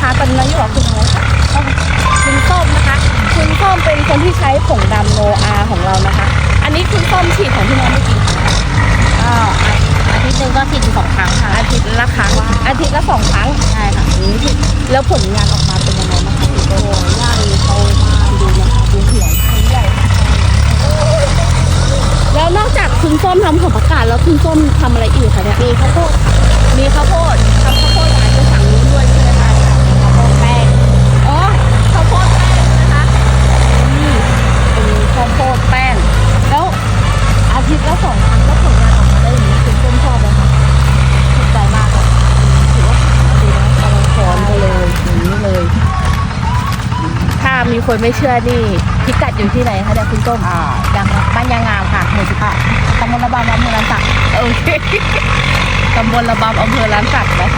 นะคะตอนนี้อยู่กับคุณอะไรคะคุณส้มนะคะคุณส้มเป็นคนที่ใช้ผงดำโนอาของเรานะคะ อันนี้คุณส้มฉีดของพี่น้องไม่กี่ครั้ง ก็อาทิตย์หนึ่งก็ฉีดอยู่2 ครั้งค่ะ อาทิตย์ละครั้งอาทิตย์ละ2 ครั้ง ใช่ค่ะ แล้วผลงานออกมาเป็นยังไงบ้างคะคุณส้ม ใหญ่โตมาก ดูนะคะดูหัวทั้งใหญ่แล้วนอกจากคุณส้มทำผลประกาศแล้วคุณส้มทำอะไรอีกคะเนี่ย มีข้าวโพดค่ะ มีข้าวโพดทำข้าวโพดขายไปฝั่งนู้นด้วยใช่ไหมคะ ข้าวโพดแป้ง อ๋อข้าวโพดแป้งนะคะนี่เป็นข้าวโพดแป้งแล้วอาทิตย์ละ2 ครั้งแล้วผลงานออกมาได้อย่างนี้คุณส้มชอบไหมคะ ถูกใจมากค่ะ ถือว่าดีนะกำลังพร้อมเลยอย่างนี้เลย ถ้ามีคนไม่เชื่อนี่พิกัดอยู่ที่ไหนคะเนี่ยคุณส้ม อย่างบ้านยางงามค่ะหมู่15ตำบลระบำอำเภอลานสัก โอเคตำบลระบำอำเภอล้านสักนะคะ